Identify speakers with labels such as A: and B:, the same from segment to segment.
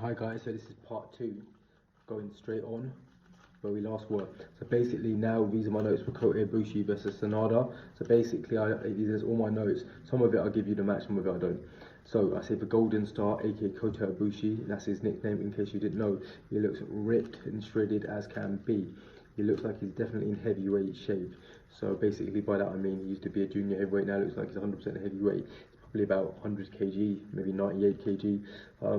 A: Hi guys, so this is part 2, going straight on where we last were. So basically now these are my notes for Kota Ibushi versus Sanada. So basically these are all my notes. Some of it I'll give you the match, some of it I don't. So I say for Golden Star, aka Kota Ibushi, that's his nickname in case you didn't know. He looks ripped and shredded as can be. He looks like he's definitely in heavyweight shape. So basically by that I mean he used to be a junior heavyweight, now looks like he's 100% heavyweight. About 100 kg, maybe 98 kg.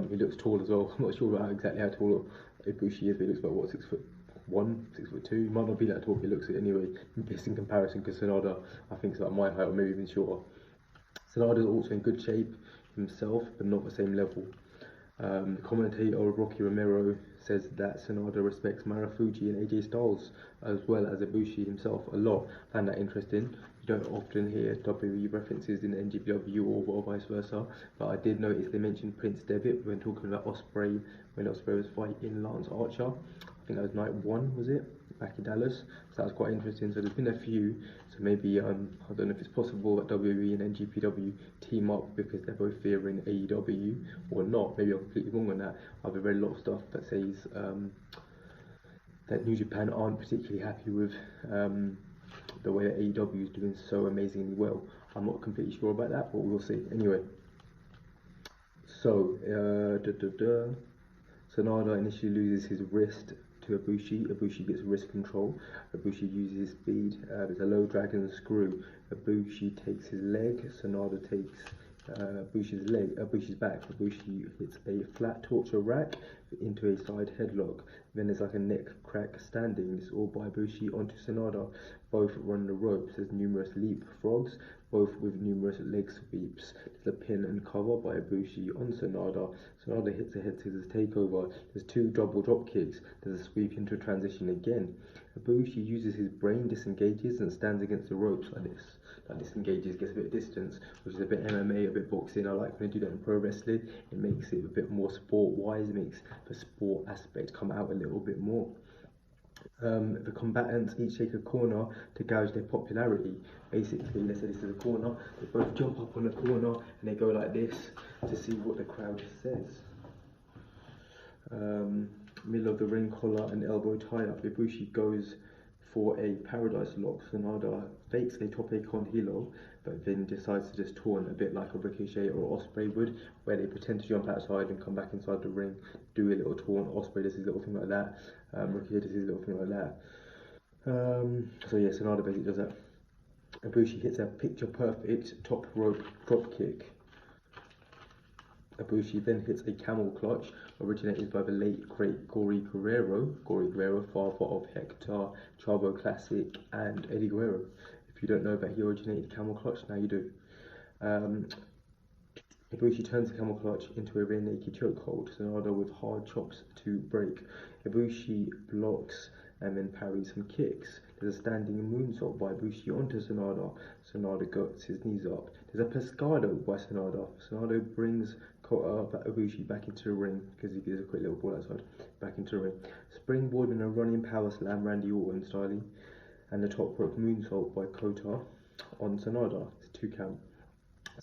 A: He looks tall as well. I'm not sure about exactly how tall Ibushi is, but he looks about what, 6'1", 6'2". He might not be that tall, but he looks it anyway. Best in comparison, because Sanada, I think, is like my height or maybe even shorter. Sanada is also in good shape himself, but not the same level. The commentator Rocky Romero says that Sanada respects Marufuji and AJ Styles as well as Ibushi himself a lot. I found that interesting. You don't often hear WWE references in NJPW or vice versa, but I did notice they mentioned Prince Devitt when talking about Ospreay, when Ospreay was fighting Lance Archer. I think that was night 1, was it? Back in Dallas. So that was quite interesting. So there's been a few. So maybe, I don't know if it's possible that WWE and NJPW team up because they're both fearing AEW or not. Maybe I'm completely wrong on that. I've read a lot of stuff that says that New Japan aren't particularly happy with the way that AEW is doing so amazingly well. I'm not completely sure about that, but we'll see. Anyway, so Sanada initially loses his wrist to Ibushi. Ibushi gets wrist control. Ibushi uses his speed. There's a low dragon screw. Ibushi takes his leg. Sanada takes Ibushi's back. Ibushi hits a flat torture rack into a side headlock. Then there's like a neck crack standing. It's all by Ibushi onto Sanada. Both run the ropes. There's numerous leapfrogs, both with numerous leg sweeps. There's a pin and cover by Ibushi on Sanada. Sanada hits a head scissors takeover. There's 2 double drop kicks. There's a sweep into a transition again. Ibushi uses his brain, disengages and stands against the ropes like this. Like disengages, gets a bit of distance, which is a bit MMA, a bit boxing. I like when they do that in pro wrestling. It makes it a bit more sport-wise. It makes the sport aspect come out a little bit more. The combatants each take a corner to gauge their popularity. Basically, let's say this is a corner, they both jump up on the corner and they go like this to see what the crowd says. Middle of the ring, collar and elbow tie up. Ibushi goes for a paradise lock. Sanada fakes a tope con hilo, but then decides to just taunt a bit like a Ricochet or Ospreay would, where they pretend to jump outside and come back inside the ring, do a little taunt. Ospreay does his little thing like that. Ricochet does his little thing like that. So yeah, Sanada basically does that. Ibushi hits a picture perfect top rope drop kick. Ibushi then hits a camel clutch, originated by the late great Gory Guerrero, father of Hector, Chavo Classic, and Eddie Guerrero. If you don't know that he originated camel clutch, now you do. Ibushi turns the camel clutch into a rear naked chokehold. Sanada with hard chops to break. Ibushi blocks and then parries some kicks. There's a standing moonsault by Ibushi onto Sanada. Sanada gets his knees up. There's a pescado by Sanada. Sanada brings Ibushi back into the ring because he gives a quick little ball outside. Back into the ring. Springboard and a running power slam, Randy Orton styling. And the top rope moonsault by Kota on Sanada. It's 2 count.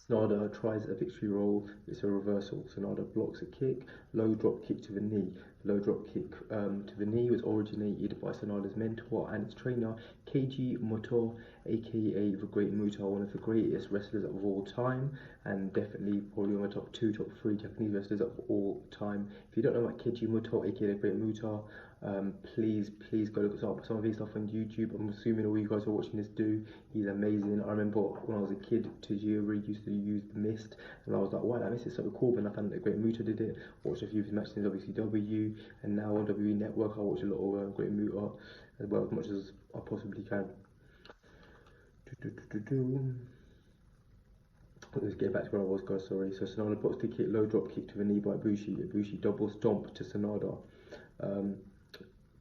A: Sanada tries a victory roll, it's a reversal. Sanada blocks a kick, low drop kick to the knee. The low drop kick to the knee was originated by Sanada's mentor and its trainer, Keiji Muto, aka the Great Muta, one of the greatest wrestlers of all time, and definitely probably one of the top 2, top 3 Japanese wrestlers of all time. If you don't know about Keiji Muto, aka the Great Muta, please go look up some of his stuff on YouTube. I'm assuming all you guys are watching this do. He's amazing. I remember when I was a kid, Tajiri used to use the mist, and I was like, wow, that mist is so cool. But I found that Great Muta did it. Watched a few of his matches in WCW, and now on WWE Network, I watch a lot of Great Muta as well, as much as I possibly can. Let's get back to where I was, guys. Sorry. So Sanada blocks the kick, low drop kick to the knee by Ibushi. Ibushi double stomp to Sanada.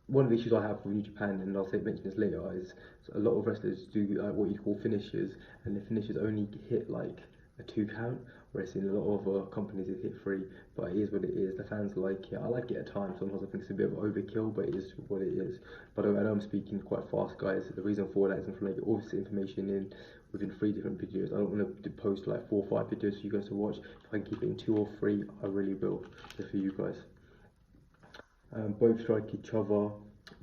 A: One of the issues I have with New Japan, and I'll mention this later, is a lot of wrestlers do what you call finishes, and the finishes only hit like a 2 count, whereas in a lot of other companies it hit 3, but it is what it is. The fans like it. I like it at times. Sometimes I think it's a bit of overkill, but it is what it is. But I know I'm speaking quite fast, guys. The reason for that is I'm trying to get all this information in within 3 different videos. I don't want to post like 4 or 5 videos for you guys to watch. If I can keep it in 2 or 3, I really will, just for you guys. Both strike each other,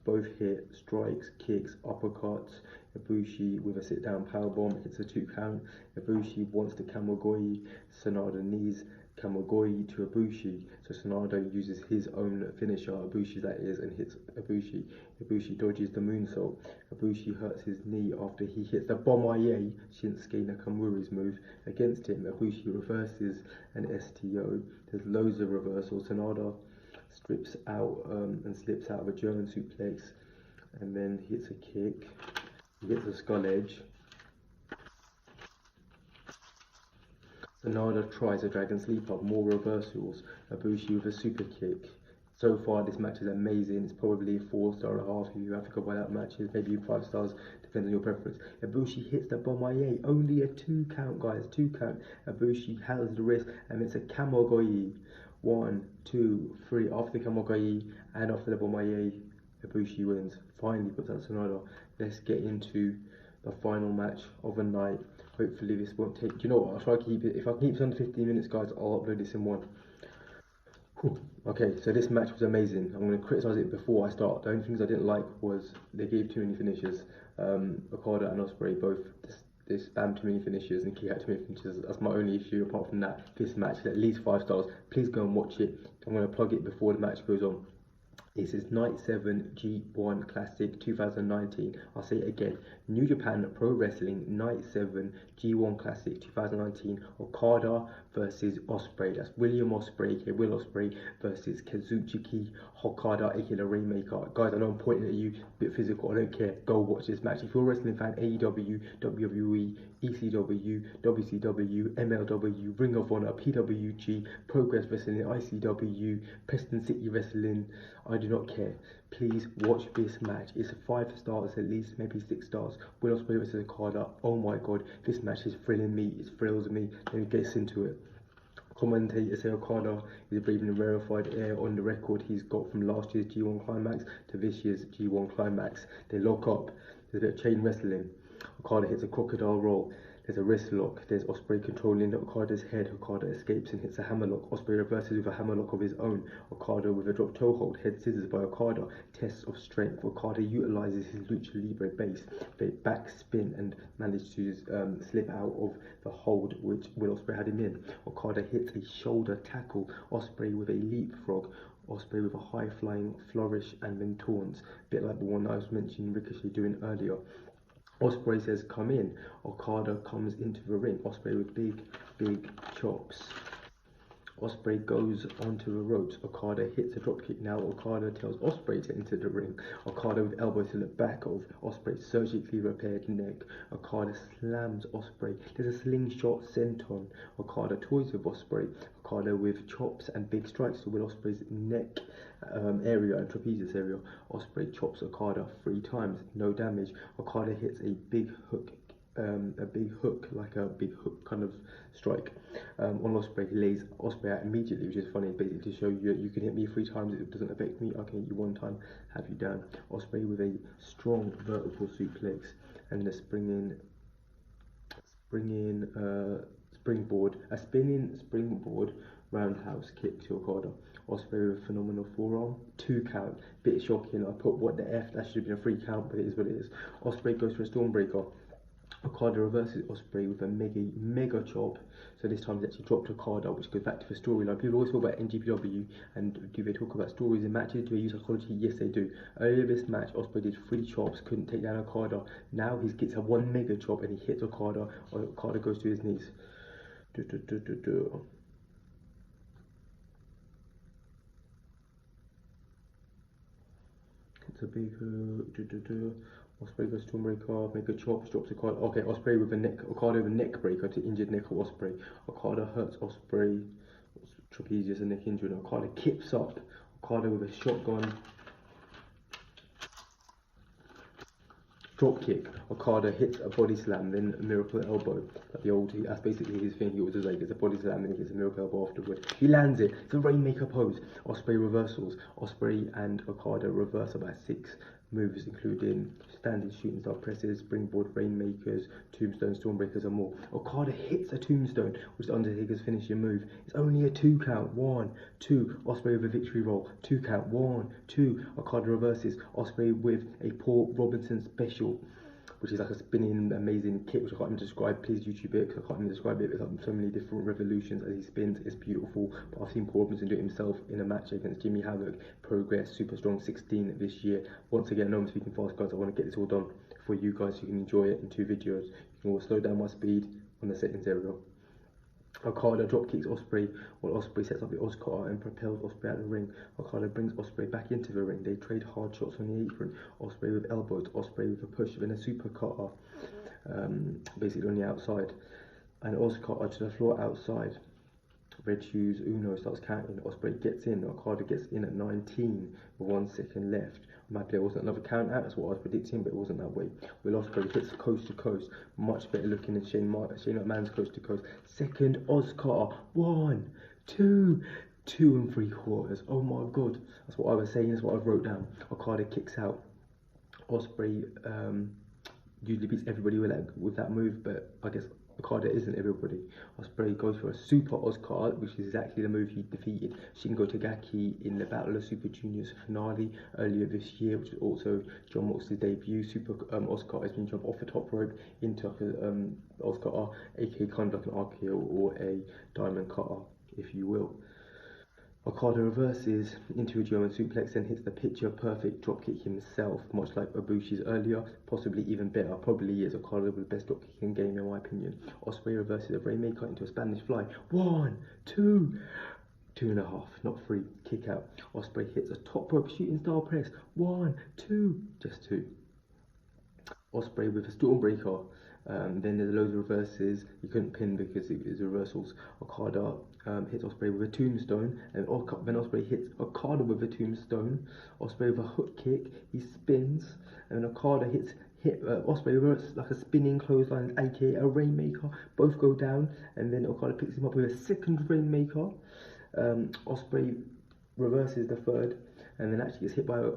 A: both hit, strikes, kicks, uppercuts. Ibushi with a sit-down powerbomb hits a 2 count. Ibushi wants to Kamigoye. Sanada knees Kamigoye to Ibushi. So Sanada uses his own finisher, Ibushi that is, and hits Ibushi. Ibushi dodges the moonsault. Ibushi hurts his knee after he hits the Bomaye, Shinsuke Nakamura's move, against him. Ibushi reverses an STO. There's loads of reversals. Sanada strips out and slips out of a German suplex, and then hits a kick. He gets a skull edge. Sanada tries a dragon sleeper, more reversals. Ibushi with a super kick. So far, this match is amazing. It's probably a 4.5 if you have to go by that match. Maybe 5 stars, depends on your preference. Ibushi hits the Bomaye, only a 2 count, guys, 2 count. Ibushi has the wrist, and it's a Kamigoye. 1, 2, 3. After the Kamigoye and after the Bomaye, Ibushi wins. Finally puts out Sanada. Let's get into the final match of the night. Hopefully this won't take. Do you know what? I'll try to keep it. If I can keep it under 15 minutes, guys, I'll upload this in one. Whew. Okay, so this match was amazing. I'm going to criticize it before I start. The only things I didn't like was they gave too many finishes. Okada and Ospreay both they spammed too many finishes and kicked out too many finishes. That's my only issue. Apart from that, this match is at least 5 stars. Please go and watch it. I'm going to plug it before the match goes on. This is Night 7 G1 Classic 2019. I'll say it again. New Japan Pro Wrestling Night 7 G1 Classic 2019. Okada versus Ospreay. That's William Ospreay, aka Will Ospreay, versus Kazuchika Okada, aka the Rainmaker. Guys, I know I'm pointing at you, a bit physical. I don't care. Go watch this match. If you're a wrestling fan, AEW, WWE, ECW, WCW, MLW, Ring of Honor, PWG, Progress Wrestling, ICW, Preston City Wrestling, I do not care. Please watch this match. It's 5 stars at least, maybe 6 stars. Will Ospreay versus Okada. Oh my god, this match is thrilling me. It thrills me. Let me get into it. Commentators say Okada is breathing rarefied air on the record he's got from last year's G1 Climax to this year's G1 Climax. They lock up. There's a bit of chain wrestling. Okada hits a crocodile roll. There's a wrist lock. There's Ospreay controlling Okada's head. Okada escapes and hits a hammerlock. Ospreay reverses with a hammerlock of his own. Okada with a drop toe hold. Head scissors by Okada. Tests of strength. Okada utilizes his Lucha Libre base. They back spin and managed to slip out of the hold which Will Ospreay had him in. Okada hits a shoulder tackle. Ospreay with a leapfrog. Ospreay with a high-flying flourish and then taunts. A bit like the one I was mentioning Ricochet doing earlier. Ospreay says come in. Okada comes into the ring. Ospreay with big chops. Ospreay goes onto the ropes. Okada hits a dropkick. Now Okada tells Ospreay to enter the ring. Okada with elbow to the back of Ospreay's surgically repaired neck. Okada slams Ospreay. There's a slingshot senton. Okada toys with Ospreay. Okada with chops and big strikes to Will Ospreay's neck area and trapezius area. Ospreay chops Okada 3 times. No damage. Okada hits a big hook. Like a big hook kind of strike on Ospreay. He lays Ospreay out immediately, which is funny, basically to show you you can hit me 3 times, it doesn't affect me. I can hit you 1 time, have you down. Ospreay with a strong vertical suplex and a springboard, a spinning springboard roundhouse kick to Okada. Ospreay with a phenomenal forearm, 2 count. Bit shocking. I put what the F, that should have been a 3 count, but it is what it is. Ospreay goes for a Stormbreaker. Okada reverses Ospreay with a mega chop. So this time he's actually dropped Okada, which goes back to the storyline. People always talk about NJPW and do they talk about stories in matches? Do they use psychology? Yes, they do. Earlier this match, Ospreay did 3 chops, couldn't take down Okada. Now he gets a 1 mega chop and he hits Okada. Okada goes to his knees. It's a big Ospreay goes Stormbreaker, mega chops, drops Okada. Okay, Ospreay with a neck, Okada with a neck breaker to injured neck of Ospreay. Okada hurts Ospreay, trapezius and neck injury. Okada kips up. Okada with a shotgun. Drop kick. Okada hits a body slam, then a miracle elbow. Like the old, that's basically his thing. He always does like it's a body slam, and he gets a miracle elbow afterward. He lands it. It's a Rainmaker pose. Ospreay reversals. Ospreay and Okada reverse about 6 moves including standing shooting star presses, springboard rainmakers, tombstone, stormbreakers and more. Okada hits a tombstone, which is Undertaker's finishing move. It's only a 2 count. 1, 2. Ospreay with a victory roll. 2 count. 1, 2. Okada reverses. Ospreay with a Paul Robinson special, which is like a spinning amazing kick, which I can't even describe. Please YouTube it, because I can't even describe it. It's like so many different revolutions as he spins. It's beautiful. But I've seen Paul Robinson do it himself in a match against Jimmy Havoc. Progress, super strong 16 this year. Once again, no, I'm speaking fast, guys. I want to get this all done for you guys so you can enjoy it in 2 videos. You can always slow down my speed on the settings area. Okada drop kicks Ospreay while Ospreay sets up the Oscar and propels Ospreay out of the ring. Okada brings Ospreay back into the ring. They trade hard shots on the apron. Ospreay with elbows, Ospreay with a push, then a super cutter, basically on the outside. And Oscar to the floor outside. Red shoes, Uno starts counting. Ospreay gets in. Okada gets in at 19 with 1 second left. My play wasn't another count out, that's what I was predicting, but it wasn't that way. Will Ospreay hits coast to coast, much better looking than Shane McMahon's coast to coast. Second Oscar, 1, 2, 2 3/4. Oh my god, that's what I was saying, that's what I wrote down. Okada kicks out. Ospreay usually beats everybody with that move, but I guess Okada isn't everybody. Ospreay goes for a super Oscar, which is exactly the move he defeated Shingo Takagi in the Battle of Super Juniors finale earlier this year, which is also John Moxley's debut. Super Oscar has been jumped off the top rope into like a Oscar, aka kind of like an RKO or a diamond cutter, if you will. Okada reverses into a German suplex and hits the picture perfect dropkick himself, much like Ibushi's earlier, possibly even better. Probably is Okada with the best dropkicking game in my opinion. Ospreay reverses a Rainmaker into a Spanish Fly. 1, 2, 2.5, not 3. Kick out. Ospreay hits a top rope shooting star press. 1, 2, just 2. Ospreay with a Stormbreaker. Then there's loads of reverses. You couldn't pin because it was reversals. Okada hits Ospreay with a tombstone, and then Ospreay hits Okada with a tombstone. Ospreay with a hook kick. He spins, and then Okada hit Ospreay with like a spinning clothesline, aka a Rainmaker. Both go down, and then Okada picks him up with a second Rainmaker. Ospreay reverses the third, and then actually gets hit by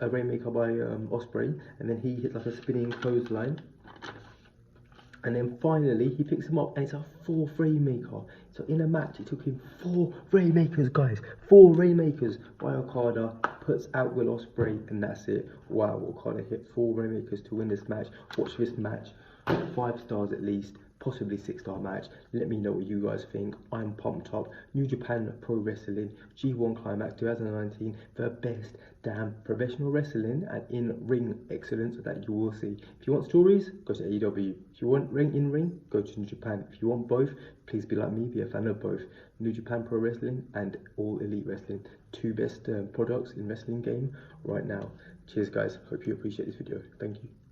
A: a Rainmaker by Ospreay, and then he hits like a spinning clothesline. And then finally, he picks him up, and it's a 4th Rainmaker. So in a match, it took him 4 Rainmakers, guys. 4 Rainmakers by Okada, puts out Will Ospreay, and that's it. Wow, Okada hit 4 Rainmakers to win this match. Watch this match, 5 stars at least, possibly 6-star match. Let me know what you guys think. I'm pumped up. New Japan Pro Wrestling G1 Climax 2019, the best damn professional wrestling and in-ring excellence that you will see. If you want stories, go to AEW. If you want in-ring, go to New Japan. If you want both, please be like me, be a fan of both. New Japan Pro Wrestling and All Elite Wrestling, 2 best products in wrestling game right now. Cheers guys, hope you appreciate this video. Thank you.